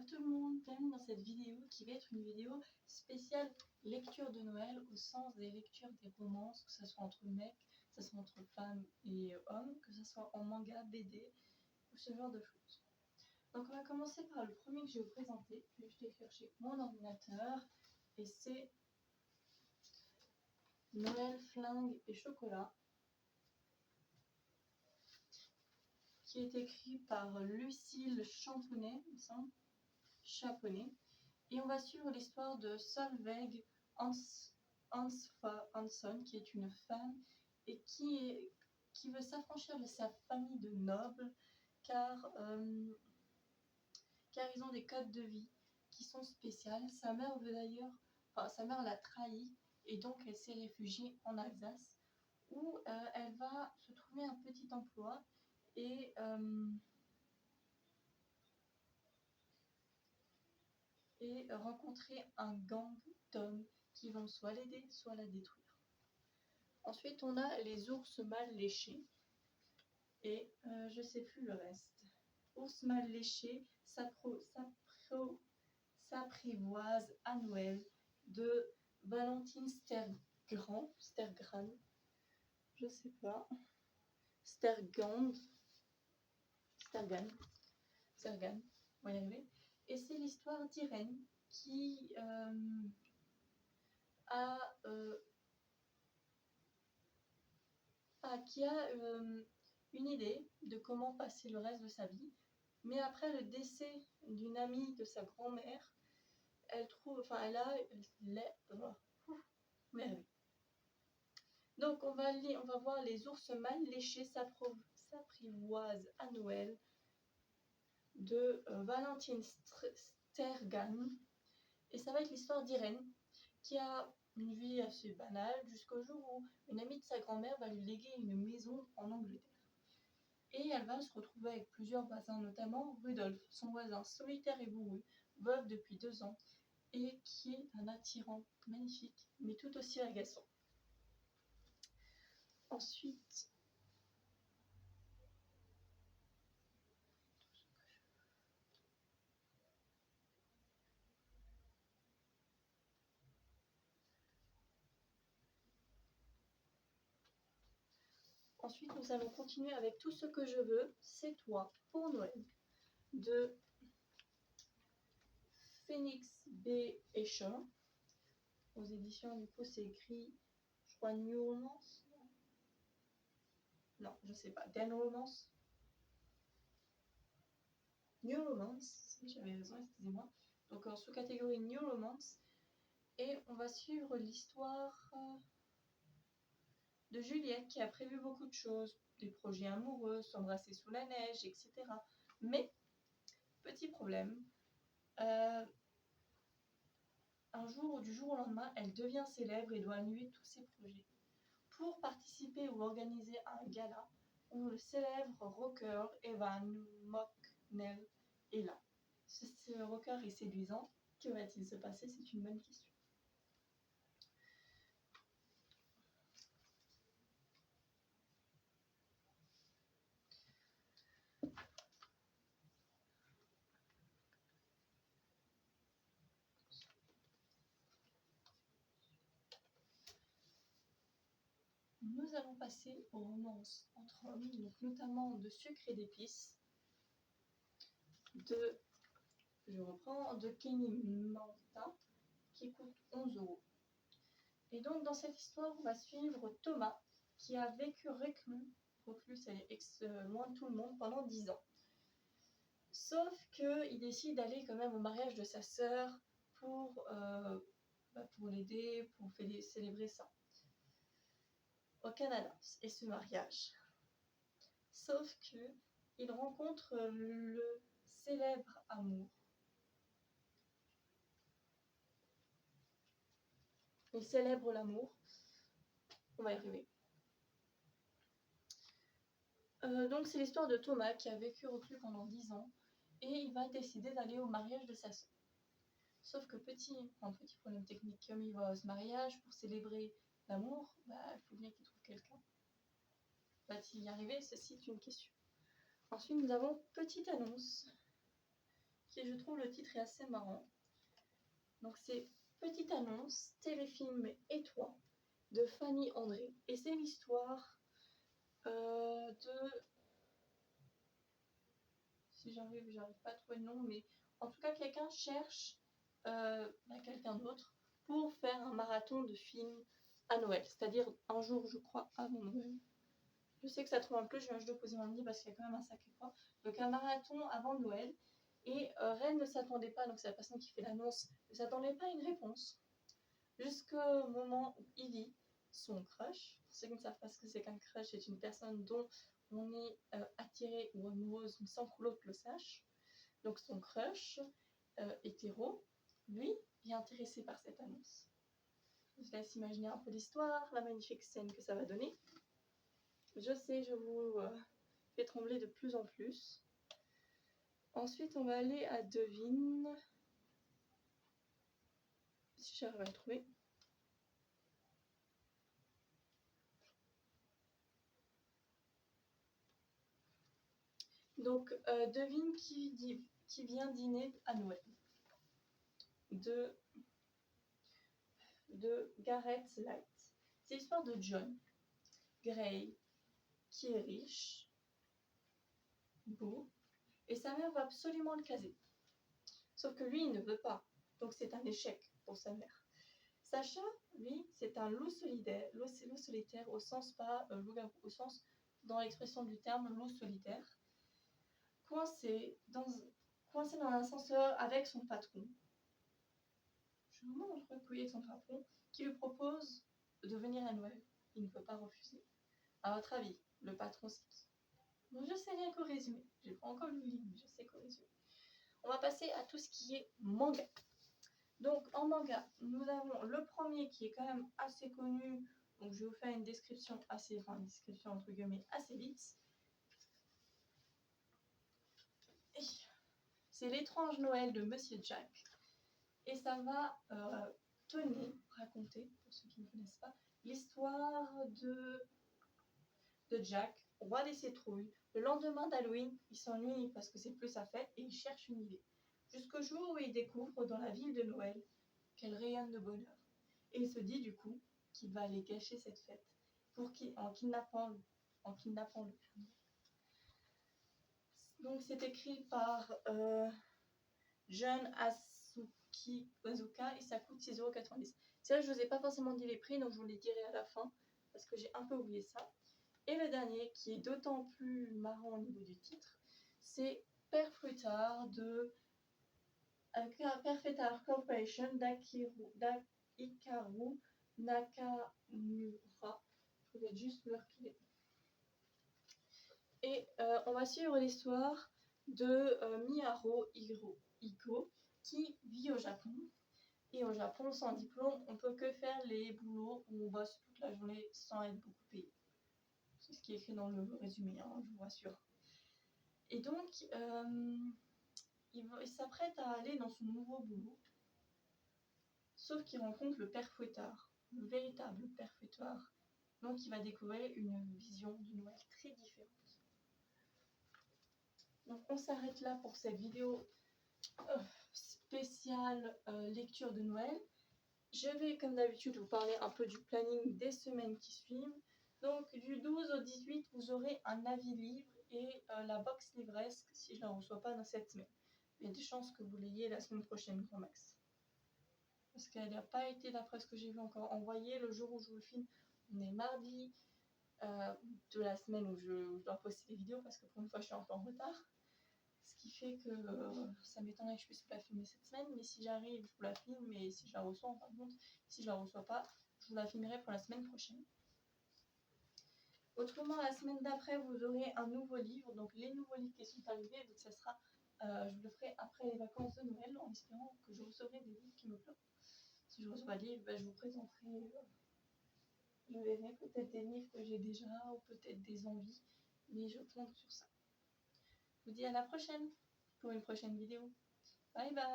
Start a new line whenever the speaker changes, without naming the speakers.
tout le monde, bienvenue dans cette vidéo qui va être une vidéo spéciale lecture de Noël au sens des lectures des romances, que ce soit entre mecs, que ce soit entre femmes et hommes, que ce soit en manga, BD ou ce genre de choses. Donc on va commencer par le premier que je vais vous présenter. Je vais juste chercher mon ordinateur et c'est Noël, flingue et chocolat, qui est écrit par Lucille Chaponnet, il me semble. Chaponnet. Et on va suivre l'histoire de Solveig Hansson, qui est une femme et qui veut s'affranchir de sa famille de nobles, car ils ont des codes de vie qui sont spéciales. Sa mère sa mère l'a trahie et donc elle s'est réfugiée en Alsace, où elle va se trouver un petit emploi et rencontrer un gang d'hommes qui vont soit l'aider, soit la détruire. Ensuite, on a les ours mal léchés et je sais plus le reste. Ours mal léchés s'apprivoise à Noël de Valentine Stergran, je sais pas, Stergan, on va y arriver. Et c'est l'histoire d'Irène qui a une idée de comment passer le reste de sa vie, mais après le décès d'une amie de sa grand-mère, donc on va voir les ours mal léchés s'apprivoisent à Noël de Valentine Stergan, et ça va être l'histoire d'Irène qui a une vie assez banale jusqu'au jour où une amie de sa grand-mère va lui léguer une maison en Angleterre. Et elle va se retrouver avec plusieurs voisins, notamment Rudolf, son voisin solitaire et bourru, veuf depuis 2 ans, et qui est un attirant magnifique, mais tout aussi agaçant. Ensuite, nous allons continuer avec Tout ce que je veux, c'est toi, pour Noël, de Phoenix B. Escher. Aux éditions, du coup, c'est écrit, je crois, New Romance. Non, je sais pas. Dan Romance. New Romance, j'avais raison, excusez-moi. Donc en sous-catégorie New Romance. Et on va suivre l'histoire de Juliette qui a prévu beaucoup de choses, des projets amoureux, s'embrasser sous la neige, etc. Mais, petit problème, un jour ou du jour au lendemain, elle devient célèbre et doit annuler tous ses projets pour participer ou organiser un gala où le célèbre rocker Evan Mocknell est là. Ce rocker est séduisant. Que va-t-il se passer? C'est une bonne question. Nous allons passer aux romances entre hommes, donc notamment de Sucre et d'épices, de Kenny Manta, qui coûte 11 €. Et donc dans cette histoire, on va suivre Thomas, qui a vécu reclus, c'est loin de tout le monde, pendant 10 ans. Sauf qu'il décide d'aller quand même au mariage de sa sœur pour l'aider, pour célébrer ça au Canada, et ce mariage. Sauf que il rencontre le célèbre amour. Il célèbre l'amour. On va y arriver. Donc c'est l'histoire de Thomas qui a vécu reclus pendant 10 ans et il va décider d'aller au mariage de sa sœur. Sauf que petit problème technique, comme il va à ce mariage pour célébrer l'amour, il faut bien qu'il trouve quelqu'un. Va-t-il y arriver? Ceci est une question. Ensuite, nous avons Petite annonce, qui et je trouve le titre est assez marrant. Donc c'est Petite annonce, téléfilm et toi de Fanny André. Et c'est l'histoire de... Si j'arrive pas à trouver le nom, mais en tout cas quelqu'un cherche quelqu'un d'autre pour faire un marathon de films à Noël. C'est-à-dire un jour, je crois, avant Noël. Je sais que ça tombe un peu, je viens juste de poser mon lit parce qu'il y a quand même un sacré froid. Donc un marathon avant Noël. Et Ren ne s'attendait pas, donc c'est la personne qui fait l'annonce, ne s'attendait pas à une réponse. Jusqu'au moment où Ivy, son crush, pour ceux qui ne savent pas ce que c'est qu'un crush, c'est une personne dont on est attiré ou amoureuse sans que l'autre le sache. Donc son crush hétéro, lui, est intéressé par cette annonce. Je laisse imaginer un peu l'histoire, la magnifique scène que ça va donner. Je sais, je vous fais trembler de plus en plus. Ensuite, on va aller à devine. Si j'arrive à le trouver. Donc, devine qui vient dîner à Noël. De Gareth Light. C'est l'histoire de John Gray, qui est riche, beau, et sa mère va absolument le caser. Sauf que lui, il ne veut pas. Donc c'est un échec pour sa mère. Sacha, lui, c'est un loup solitaire, loup solitaire au sens pas loup-garou, au sens dans l'expression du terme loup solitaire, coincé dans un ascenseur avec son patron. Je suis vraiment entre couilles avec son patron qui lui propose de venir à Noël. Il ne peut pas refuser. À votre avis, le patron c'est qui? Donc je sais rien qu'au résumé. J'ai pas encore lu le livre, mais je sais qu'au résumé. On va passer à tout ce qui est manga. Donc en manga, nous avons le premier qui est quand même assez connu. Donc je vais vous faire une description une description entre guillemets assez vite. C'est l'étrange Noël de Monsieur Jack. Et ça va raconter, pour ceux qui ne connaissent pas, l'histoire de Jack, roi des citrouilles. Le lendemain d'Halloween, il s'ennuie parce que c'est plus sa fête et il cherche une idée. Jusqu'au jour où il découvre dans la ville de Noël qu'elle rayonne de bonheur. Et il se dit du coup qu'il va aller gâcher cette fête en kidnappant le fermier. Donc c'est écrit par Jun Azuka et ça coûte 6,90 €. C'est vrai que je ne vous ai pas forcément dit les prix, donc je vous les dirai à la fin parce que j'ai un peu oublié ça. Et le dernier, qui est d'autant plus marrant au niveau du titre, c'est Père Fruitard de Perfettard Corporation d'Hikaru Nakamura. Je vais juste le reculer. Et on va suivre l'histoire de Miharu Iko qui vit au Japon. Et au Japon, sans diplôme, on peut que faire les boulots où on bosse toute la journée sans être beaucoup payé. C'est ce qui est écrit dans le résumé, hein, je vous rassure. Et donc, il s'apprête à aller dans son nouveau boulot, sauf qu'il rencontre le père Fouettard, le véritable père Fouettard. Donc, il va découvrir une vision du Noël très différente. Donc, on s'arrête là pour cette vidéo spéciale lecture de Noël. Je vais, comme d'habitude, vous parler un peu du planning des semaines qui suivent. Donc, du 12 au 18, vous aurez un avis livre et la box livresque si je ne la reçois pas dans cette semaine. Il y a des chances que vous l'ayez la semaine prochaine, grand max. Parce qu'elle n'a pas été, d'après ce que j'ai vu, encore envoyée le jour où je vous le filme. On est mardi de la semaine où je dois poster les vidéos parce que pour une fois, je suis un peu en retard. Ce qui fait que ça m'étonnerait que je puisse vous la filmer cette semaine. Mais si j'arrive, je vous la filme. Mais si je la reçois, en fin de compte, si je la reçois pas, je vous la filmerai pour la semaine prochaine. Autrement, la semaine d'après, vous aurez un nouveau livre. Donc, les nouveaux livres qui sont arrivés, donc ça sera, je le ferai après les vacances de Noël, en espérant que je recevrai des livres qui me plaisent. Si je reçois des livres, je vous présenterai, je verrai peut-être des livres que j'ai déjà ou peut-être des envies, mais je compte sur ça. Je vous dis à la prochaine pour une prochaine vidéo. Bye bye.